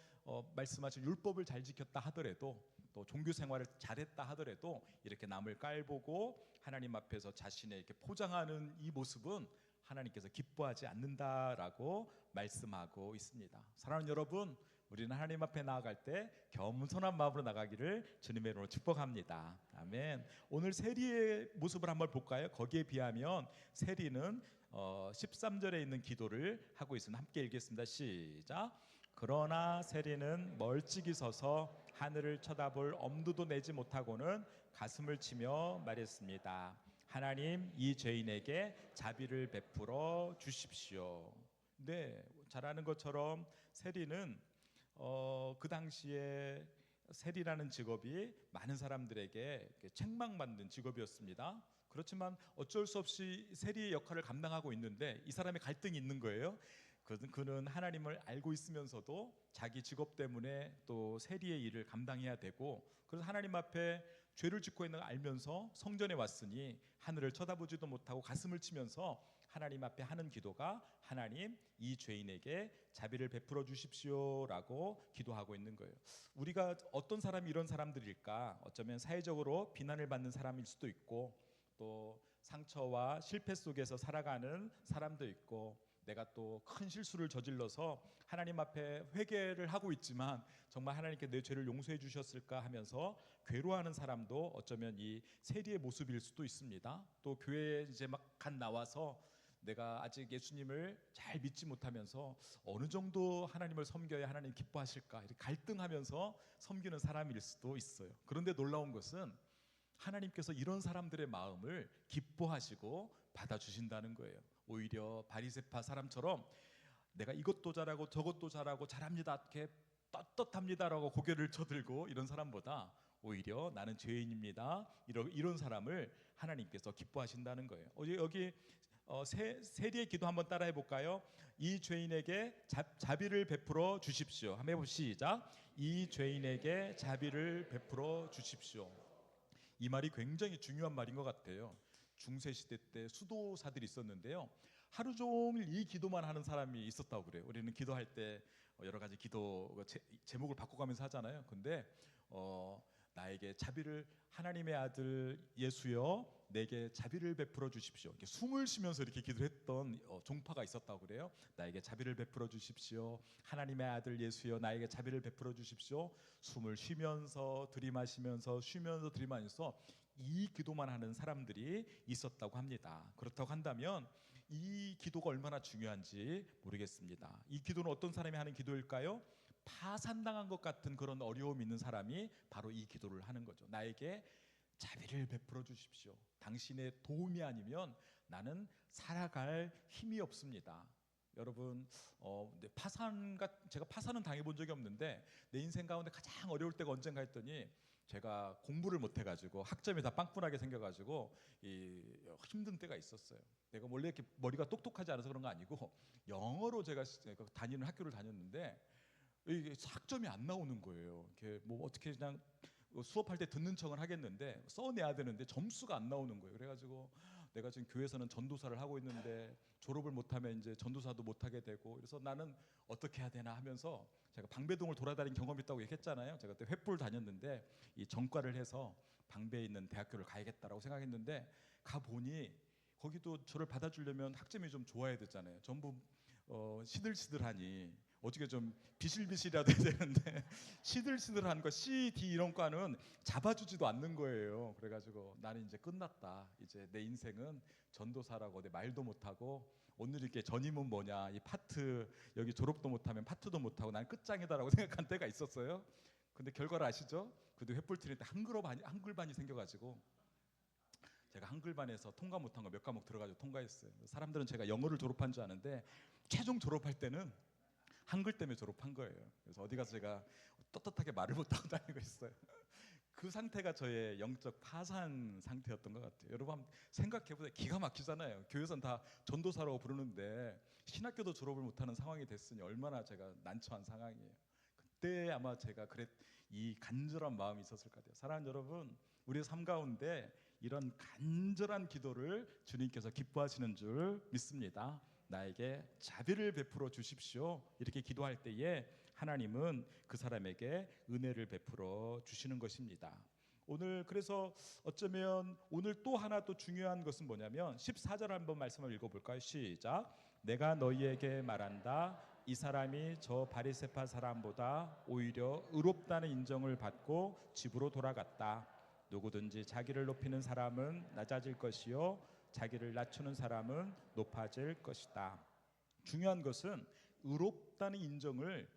말씀하신 율법을 잘 지켰다 하더라도, 또 종교 생활을 잘했다 하더라도 이렇게 남을 깔보고 하나님 앞에서 자신의 이렇게 포장하는 이 모습은 하나님께서 기뻐하지 않는다라고 말씀하고 있습니다. 사랑하는 여러분, 우리는 하나님 앞에 나아갈 때 겸손한 마음으로 나가기를 주님의 이름으로 축복합니다. 아멘. 오늘 세리의 모습을 한번 볼까요? 거기에 비하면 세리는 13절에 있는 기도를 하고 있습니다. 함께 읽겠습니다. 시작. 그러나 세리는 멀찍이 서서 하늘을 쳐다볼 엄두도 내지 못하고는 가슴을 치며 말했습니다. 하나님, 이 죄인에게 자비를 베풀어 주십시오. 네, 잘 아는 것처럼 세리는 그 당시에 세리라는 직업이 많은 사람들에게 책망받는 직업이었습니다. 그렇지만 어쩔 수 없이 세리의 역할을 감당하고 있는데 이 사람의 갈등이 있는 거예요. 그는 하나님을 알고 있으면서도 자기 직업 때문에 또 세리의 일을 감당해야 되고, 그래서 하나님 앞에 죄를 짓고 있는 걸 알면서 성전에 왔으니 하늘을 쳐다보지도 못하고 가슴을 치면서 하나님 앞에 하는 기도가 하나님, 이 죄인에게 자비를 베풀어 주십시오라고 기도하고 있는 거예요. 우리가 어떤 사람이 이런 사람들일까? 어쩌면 사회적으로 비난을 받는 사람일 수도 있고, 또 상처와 실패 속에서 살아가는 사람도 있고, 내가 또 큰 실수를 저질러서 하나님 앞에 회개를 하고 있지만 정말 하나님께 내 죄를 용서해 주셨을까 하면서 괴로워하는 사람도 어쩌면 이 세리의 모습일 수도 있습니다. 또 교회에 이제 막 나와서 내가 아직 예수님을 잘 믿지 못하면서 어느 정도 하나님을 섬겨야 하나님 기뻐하실까 이렇게 갈등하면서 섬기는 사람일 수도 있어요. 그런데 놀라운 것은 하나님께서 이런 사람들의 마음을 기뻐하시고 받아주신다는 거예요. 오히려 바리새파 사람처럼 내가 이것도 잘하고 저것도 잘하고 잘합니다, 이렇게 떳떳합니다라고 고개를 쳐들고 이런 사람보다 오히려 나는 죄인입니다, 이런 사람을 하나님께서 기뻐하신다는 거예요. 여기 세리의 기도 한번 따라해 볼까요? 이 죄인에게 자비를 베풀어 주십시오. 한번 해봅시다. 시작. 이 죄인에게 자비를 베풀어 주십시오. 이 말이 굉장히 중요한 말인 것 같아요. 중세 시대 때 수도사들이 있었는데요. 하루 종일 이 기도만 하는 사람이 있었다고 그래요. 우리는 기도할 때 여러 가지 기도 제목을 바꿔가면서 하잖아요. 근데 나에게 자비를, 하나님의 아들 예수여 내게 자비를 베풀어 주십시오, 이렇게 숨을 쉬면서 이렇게 기도를 했던 종파가 있었다고 그래요. 나에게 자비를 베풀어 주십시오. 하나님의 아들 예수여 나에게 자비를 베풀어 주십시오. 숨을 쉬면서 들이마시면서 쉬면서 들이마시면서 이 기도만 하는 사람들이 있었다고 합니다. 그렇다고 한다면 이 기도가 얼마나 중요한지 모르겠습니다. 이 기도는 어떤 사람이 하는 기도일까요? 파산당한 것 같은 그런 어려움이 있는 사람이 바로 이 기도를 하는 거죠. 나에게 자비를 베풀어 주십시오. 당신의 도움이 아니면 나는 살아갈 힘이 없습니다. 여러분, 제가 파산은 당해본 적이 없는데 내 인생 가운데 가장 어려울 때가 언젠가 했더니 제가 공부를 못해가지고 학점이 다 빵꾸나게 생겨가지고 힘든 때가 있었어요. 내가 원래 이렇게 머리가 똑똑하지 않아서 그런 거 아니고 영어로 제가 다니는 학교를 다녔는데 이게 학점이 안 나오는 거예요. 이렇게 뭐 어떻게 그냥 수업할 때 듣는 척은 하겠는데 써내야 되는데 점수가 안 나오는 거예요. 그래가지고 내가 지금 교회에서는 전도사를 하고 있는데 졸업을 못하면 이제 전도사도 못하게 되고, 그래서 나는 어떻게 해야 되나 하면서 제가 방배동을 돌아다닌 경험이 있다고 얘기했잖아요. 제가 그때 횃불 다녔는데 이 전과를 해서 방배에 있는 대학교를 가야겠다라고 생각했는데 가보니 거기도 저를 받아주려면 학점이 좀 좋아야 되잖아요. 전부 시들시들하니 어떻게 좀 비실비실이라도 해야 되는데 시들시들한 거 C, D 이런 과는 잡아주지도 않는 거예요. 그래가지고 나는 이제 끝났다. 이제 내 인생은 전도사라고 내 말도 못하고 오늘 이렇게 전임은 뭐냐, 이 파트 여기 졸업도 못하면 파트도 못하고 난 끝장이다라고 생각한 때가 있었어요. 근데 결과를 아시죠? 그래도 횃불 트릴 때 한글반이 생겨가지고 제가 한글반에서 통과 못한 거 몇 과목 들어가지고 통과했어요. 사람들은 제가 영어를 졸업한 줄 아는데 최종 졸업할 때는 한글 때문에 졸업한 거예요. 그래서 어디 가서 제가 떳떳하게 말을 못하고 다니고 있어요. 그 상태가 저의 영적 파산 상태였던 것 같아요. 여러분 한번 생각해보세요. 기가 막히잖아요. 교회에서는 다 전도사라고 부르는데 신학교도 졸업을 못하는 상황이 됐으니 얼마나 제가 난처한 상황이에요. 그때 아마 제가 이 간절한 마음이 있었을 것 같아요. 사랑하는 여러분, 우리의 삶 가운데 이런 간절한 기도를 주님께서 기뻐하시는 줄 믿습니다. 나에게 자비를 베풀어 주십시오, 이렇게 기도할 때에 하나님은 그 사람에게 은혜를 베풀어 주시는 것입니다. 오늘 그래서 어쩌면 오늘 또 하나 또 중요한 것은 뭐냐면 14절 한번 말씀을 읽어볼까요? 시작. 내가 너희에게 말한다. 이 사람이 저 바리새파 사람보다 오히려 의롭다는 인정을 받고 집으로 돌아갔다. 누구든지 자기를 높이는 사람은 낮아질 것이요 자기를 낮추는 사람은 높아질 것이다. 중요한 것은 의롭다는 인정을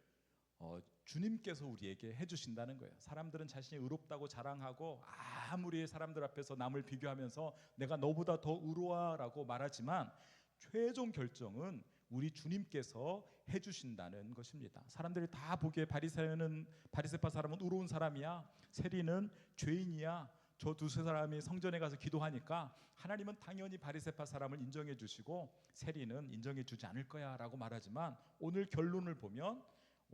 주님께서 우리에게 해주신다는 거예요. 사람들은 자신이 의롭다고 자랑하고 아무리 사람들 앞에서 남을 비교하면서 내가 너보다 더 의로워라고 말하지만 최종 결정은 우리 주님께서 해주신다는 것입니다. 사람들이 다 보기에 바리새파 사람은 의로운 사람이야, 세리는 죄인이야, 저 두세 사람이 성전에 가서 기도하니까 하나님은 당연히 바리새파 사람을 인정해 주시고 세리는 인정해 주지 않을 거야 라고 말하지만 오늘 결론을 보면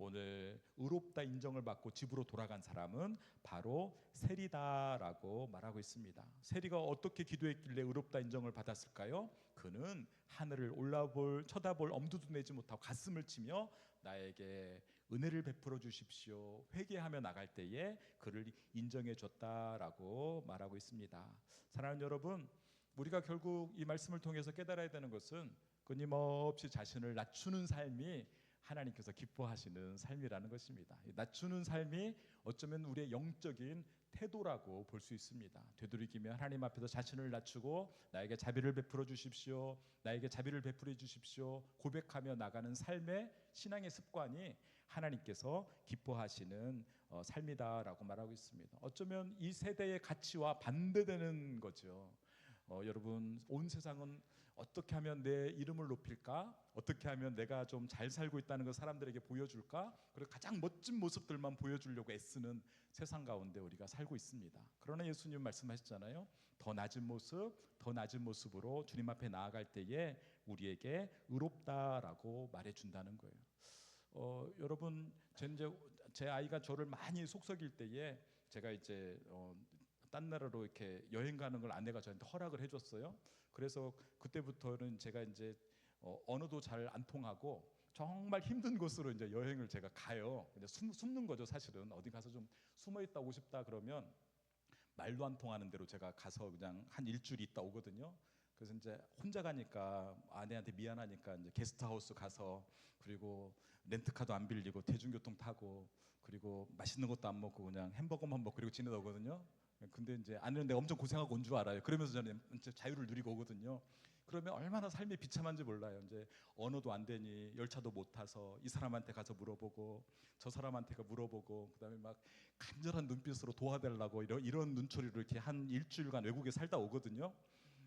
오늘 의롭다 인정을 받고 집으로 돌아간 사람은 바로 세리다라고 말하고 있습니다. 세리가 어떻게 기도했길래 의롭다 인정을 받았을까요? 그는 하늘을 쳐다볼 엄두도 내지 못하고 가슴을 치며 나에게 은혜를 베풀어 주십시오, 회개하며 나갈 때에 그를 인정해 줬다라고 말하고 있습니다. 사랑하는 여러분, 우리가 결국 이 말씀을 통해서 깨달아야 되는 것은 끊임없이 자신을 낮추는 삶이 하나님께서 기뻐하시는 삶이라는 것입니다. 낮추는 삶이 어쩌면 우리의 영적인 태도라고 볼 수 있습니다. 되도록이면 하나님 앞에서 자신을 낮추고 나에게 자비를 베풀어 주십시오, 나에게 자비를 베풀어 주십시오 고백하며 나가는 삶의 신앙의 습관이 하나님께서 기뻐하시는 삶이다라고 말하고 있습니다. 어쩌면 이 세대의 가치와 반대되는 거죠. 여러분, 온 세상은 어떻게 하면 내 이름을 높일까? 어떻게 하면 내가 좀 잘 살고 있다는 걸 사람들에게 보여줄까? 그리고 가장 멋진 모습들만 보여주려고 애쓰는 세상 가운데 우리가 살고 있습니다. 그러나 예수님 말씀하셨잖아요. 더 낮은 모습으로 주님 앞에 나아갈 때에 우리에게 의롭다라고 말해준다는 거예요. 여러분, 제 아이가 저를 많이 속썩일 때에 제가 이제 딴 나라로 이렇게 여행 가는 걸 아내가 저한테 허락을 해줬어요. 그래서 그때부터는 제가 이제 언어도 잘 안 통하고 정말 힘든 곳으로 이제 여행을 제가 가요. 그냥 숨는 거죠, 사실은. 어디 가서 좀 숨어 있다 오고 싶다 그러면 말도 안 통하는 데로 제가 가서 그냥 한 일주일 있다 오거든요. 그래서 이제 혼자 가니까 아내한테 미안하니까 이제 게스트하우스 가서 그리고 렌트카도 안 빌리고 대중교통 타고 그리고 맛있는 것도 안 먹고 그냥 햄버거만 먹고 그리고 지내다 오거든요. 근데 이제 아내는 내가 엄청 고생하고 온 줄 알아요. 그러면서 저는 이제 자유를 누리고 오거든요. 그러면 얼마나 삶이 비참한지 몰라요. 이제 언어도 안 되니 열차도 못 타서 이 사람한테 가서 물어보고 저 사람한테 물어보고 그다음에 막 간절한 눈빛으로 도와달라고 이런 눈초리로 이렇게 한 일주일간 외국에 살다 오거든요.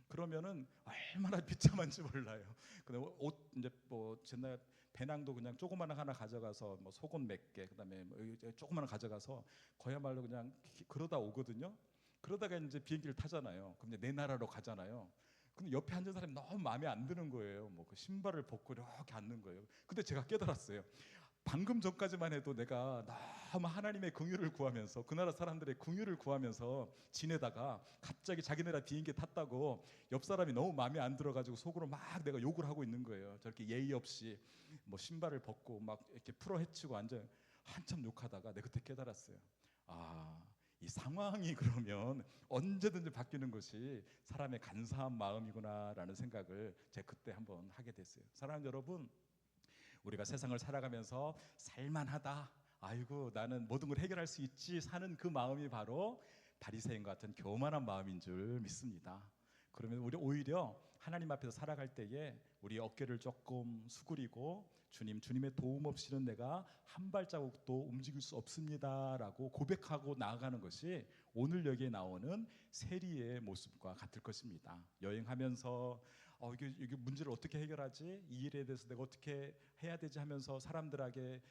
그러면은 얼마나 비참한지 몰라요. 그다음에 옷 이제 뭐 옛날 배낭도 그냥 조그마한 하나 가져가서 뭐 속옷 몇 개, 그다음에 뭐 조그마한 가져가서 그야말로 그냥 그러다 오거든요. 그러다가 이제 비행기를 타잖아요. 그럼 이제 내 나라로 가잖아요. 근데 옆에 앉은 사람이 너무 마음에 안 드는 거예요. 뭐 그 신발을 벗고 이렇게 앉는 거예요. 근데 제가 깨달았어요. 방금 전까지만 해도 내가 너무 하나님의 긍휼을 구하면서 그 나라 사람들의 긍휼을 구하면서 지내다가 갑자기 자기 나라 비행기 탔다고 옆 사람이 너무 마음에 안 들어가지고 속으로 막 내가 욕을 하고 있는 거예요. 저렇게 예의 없이 뭐 신발을 벗고 막 이렇게 풀어 헤치고 앉아 한참 욕하다가 내가 그때 깨달았어요. 이 상황이 그러면 언제든지 바뀌는 것이 사람의 간사한 마음이구나라는 생각을 제가 그때 한번 하게 됐어요. 사랑하는 여러분, 우리가 세상을 살아가면서 살만하다, 아이고 나는 모든 걸 해결할 수 있지 사는 그 마음이 바로 바리새인 같은 교만한 마음인 줄 믿습니다. 그러면 우리 오히려 하나님 앞에서 살아갈 때에 우리 어깨를 조금 수그리고 주님의 도움 없이는 내가 한 발자국도 움직일 수 없습니다라고 고백하고 나아가는 것이 오늘 여기에 나오는 세리의 모습과 같을 것입니다. 여행하면서 이게 문제를 어떻게 해결하지? 이 일에 대해서 내가 어떻게 해야 되지 하면서 사람들에게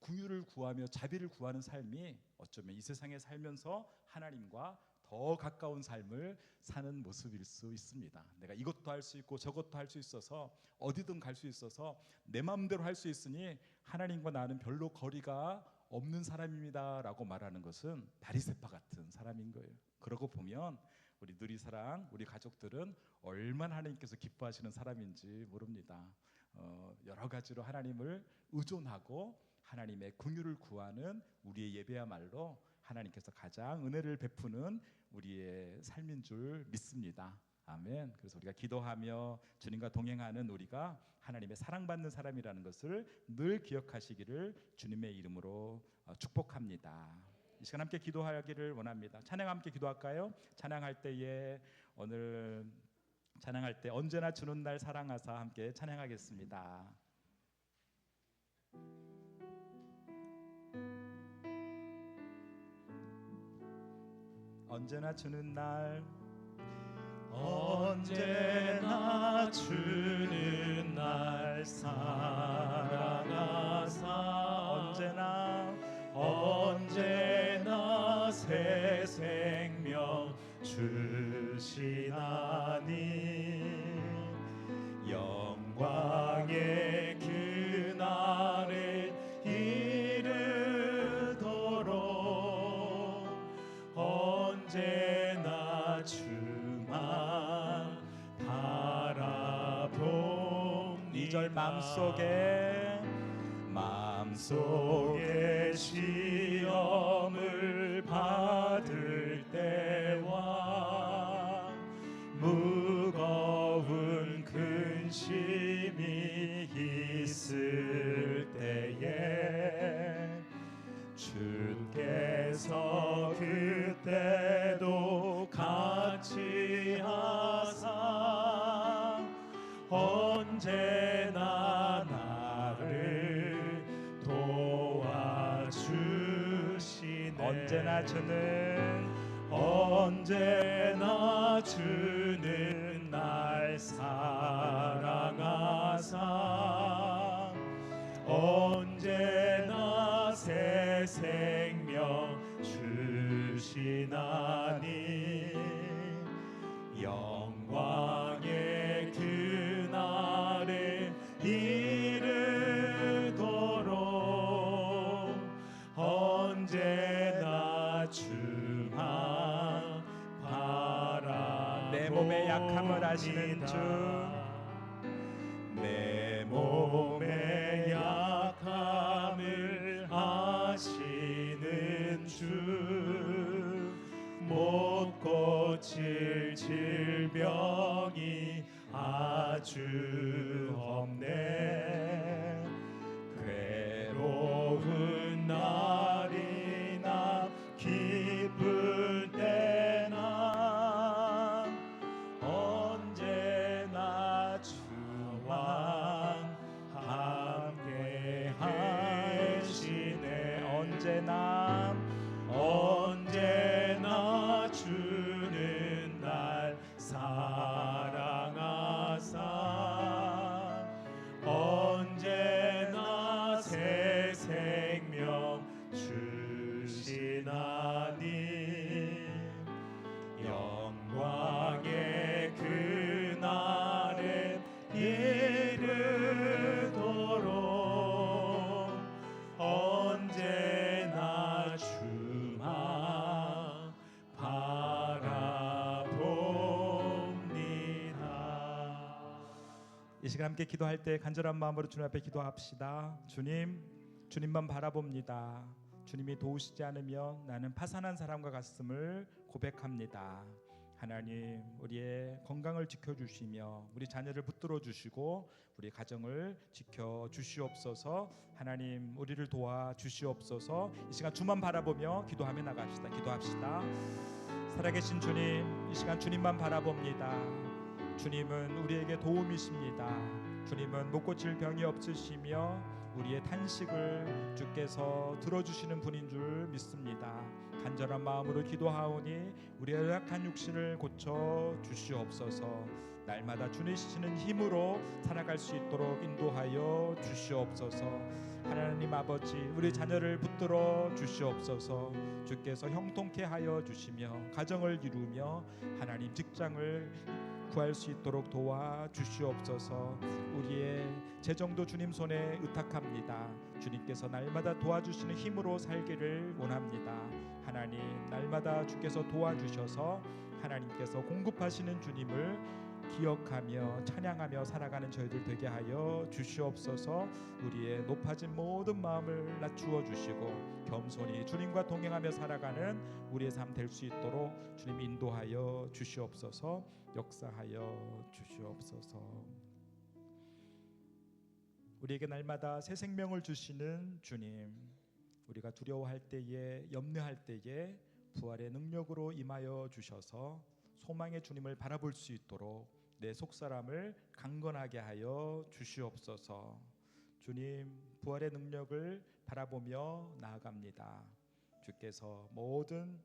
긍휼을 구하며 자비를 구하는 삶이 어쩌면 이 세상에 살면서 하나님과 더 가까운 삶을 사는 모습일 수 있습니다. 내가 이것도 할 수 있고 저것도 할 수 있어서 어디든 갈 수 있어서 내 마음대로 할 수 있으니 하나님과 나는 별로 거리가 없는 사람입니다라고 말하는 것은 바리새파 같은 사람인 거예요. 그러고 보면 우리 누리사랑, 우리 가족들은 얼마나 하나님께서 기뻐하시는 사람인지 모릅니다. 여러 가지로 하나님을 의존하고 하나님의 긍휼을 구하는 우리의 예배야말로 하나님께서 가장 은혜를 베푸는 우리의 삶인 줄 믿습니다. 아멘. 그래서 우리가 기도하며 주님과 동행하는 우리가 하나님의 사랑받는 사람이라는 것을 늘 기억하시기를 주님의 이름으로 축복합니다. 이 시간 함께 기도하기를 원합니다. 찬양 함께 기도할까요? 찬양할 때에 오늘 찬양할 때 언제나 주는 날 사랑하사 함께 찬양하겠습니다. 언제나 주는 날 언제나 주는 날 사랑하사 언제나 새 생명 주시나니 영광의 그날에 이르도록 언제나 주만 바라봅니다. 2절 마음속에 시험을 받을 때와 무거운 근심이 있을 때에 주께서 그때도 같이 하사 언제나 나를 도와주시네. 언제나 주는 날 사랑하사 언제나 새 생명 주시나니 영광의 그날에 이르도록 언제나 주만 바라봅니다. 내 몸의 약함을 아시는 주, 내 몸의 약함을 아시는 주, 못 고칠 질병이 아주 없네. 괴로운 날이나 기쁠 때나 언제나 주와 함께 하시네. 언제나 주는 날 사랑하사 언제나 새 생명 주시나니 영광의 그날에 이르도록 언제나 주만 바라봅니다. 이 시간 함께 기도할 때 간절한 마음으로 주님 앞에 기도합시다. 주님만 바라봅니다. 주님이 도우시지 않으면 나는 파산한 사람과 같음을 고백합니다. 하나님, 우리의 건강을 지켜주시며 우리 자녀를 붙들어 주시고 우리 가정을 지켜 주시옵소서. 하나님, 우리를 도와 주시옵소서. 이 시간 주만 바라보며 기도하며 나갑시다. 기도합시다. 살아계신 주님, 이 시간 주님만 바라봅니다. 주님은 우리에게 도움이십니다. 주님은 못 고칠 병이 없으시며 우리의 탄식을 주께서 들어주시는 분인 줄 믿습니다. 간절한 마음으로 기도하오니 우리의 연약한 육신을 고쳐 주시옵소서. 날마다 주시는 힘으로 살아갈 수 있도록 인도하여 주시옵소서. 하나님 아버지, 우리 자녀를 붙들어 주시옵소서. 주께서 형통케 하여 주시며 가정을 이루며 하나님 직장을 구할 수 있도록 도와 주시옵소서. 우리의 재정도 주님 손에 의탁합니다. 주님께서 날마다 도와주시는 힘으로 살기를 원합니다. 하나님, 날마다 주께서 도와주셔서 하나님께서 공급하시는 주님을 기억하며 찬양하며 살아가는 저희들 되게 하여 주시옵소서. 우리의 높아진 모든 마음을 낮추어 주시고 겸손히 주님과 동행하며 살아가는 우리의 삶 될 수 있도록 주님 인도하여 주시옵소서. 역사하여 주시옵소서. 우리에게 날마다 새 생명을 주시는 주님, 우리가 두려워할 때에 염려할 때에 부활의 능력으로 임하여 주셔서 소망의 주님을 바라볼 수 있도록 내 속사람을 강건하게 하여 주시옵소서. 주님, 부활의 능력을 바라보며 나아갑니다. 주께서 모든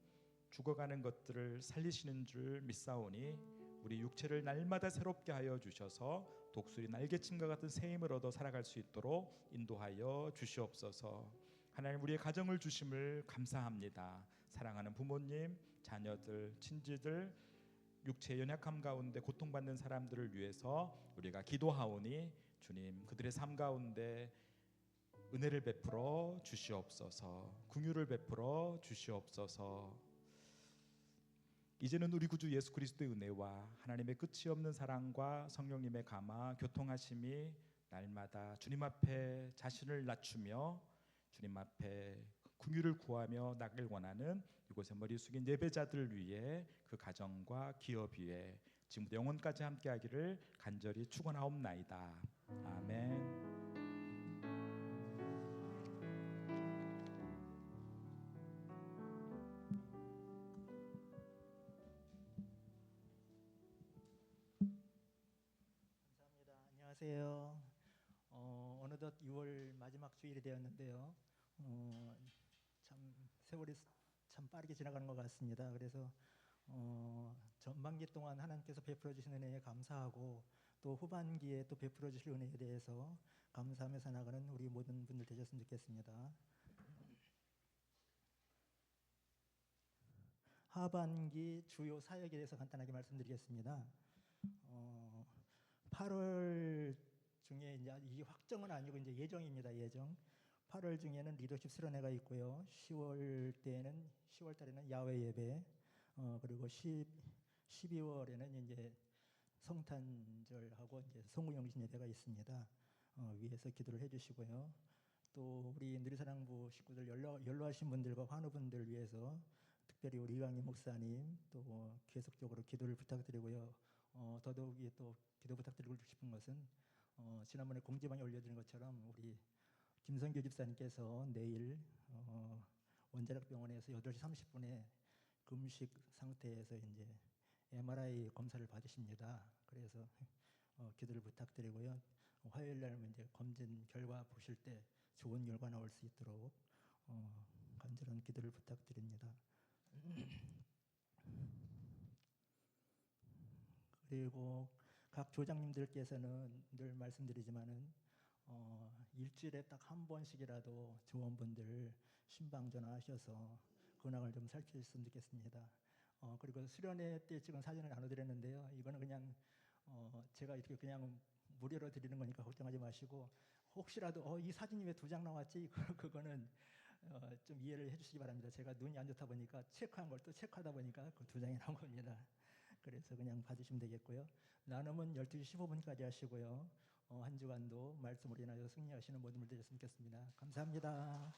죽어가는 것들을 살리시는 줄 믿사오니 우리 육체를 날마다 새롭게 하여 주셔서 독수리 날개침과 같은 새 힘을 얻어 살아갈 수 있도록 인도하여 주시옵소서. 하나님, 우리의 가정을 주심을 감사합니다. 사랑하는 부모님, 자녀들, 친지들, 육체의 연약함 가운데 고통받는 사람들을 위해서 우리가 기도하오니 주님, 그들의 삶 가운데 은혜를 베풀어 주시옵소서. 긍휼을 베풀어 주시옵소서. 이제는 우리 구주 예수 그리스도의 은혜와 하나님의 끝이 없는 사랑과 성령님의 감화 교통하심이 날마다 주님 앞에 자신을 낮추며 주님 앞에 긍휼을 구하며 나길 원하는 이곳에 머리 숙인 예배자들 위해 그 가정과 기업 위에 지금부터 영원까지 함께하기를 간절히 축원하옵나이다. 아멘. 감사합니다. 안녕하세요. 어느덧 6월 마지막 주일이 되었는데요. 참 세월이 참 빠르게 지나가는 것 같습니다. 그래서 전반기 동안 하나님께서 베풀어 주신 은혜에 감사하고 또 후반기에 또 베풀어 주실 은혜에 대해서 감사하며 살아가는 우리 모든 분들 되셨으면 좋겠습니다. 하반기 주요 사역에 대해서 간단하게 말씀드리겠습니다. 8월 중에 이제 이 확정은 아니고 이제 예정입니다. 예정. 8월 중에는 리더십 수련회가 있고요. 10월 달에는 야외 예배, 그리고 12월에는 이제 성탄절하고 이제 성우영신 예배가 있습니다. 위에서 기도를 해주시고요. 또 우리 누리사랑부 식구들 연로하신 분들과 환우분들 위해서 특별히 우리 이광희 목사님 또 계속적으로 기도를 부탁드리고요. 더더욱이 또 기도 부탁드리고 싶은 것은 지난번에 공지방에 올려드린 것처럼 우리 김성규 집사님께서 내일 원자력병원에서 8시 30분에 금식 상태에서 이제 MRI 검사를 받으십니다. 그래서 기도를 부탁드리고요. 화요일 날 이제 검진 결과 보실 때 좋은 결과 나올 수 있도록 간절한 기도를 부탁드립니다. 그리고 각 조장님들께서는 늘 말씀드리지만은 일주일에 딱 한 번씩이라도 조원분들 신방 전화하셔서 근황을 좀 살펴주셨으면 좋겠습니다. 그리고 수련회 때 찍은 사진을 나눠드렸는데요. 이거는 그냥 제가 이렇게 그냥 무료로 드리는 거니까 걱정하지 마시고 혹시라도 이 사진이 왜 2장 나왔지? 그거는 좀 이해를 해주시기 바랍니다. 제가 눈이 안 좋다 보니까 체크한 걸 또 체크하다 보니까 그 2장이 나온 겁니다. 그래서 그냥 봐주시면 되겠고요. 나눔은 12시 15분까지 하시고요. 한 주간도 말씀으로 인하여 승리하시는 모든 분들 되셨으면 좋겠습니다. 감사합니다.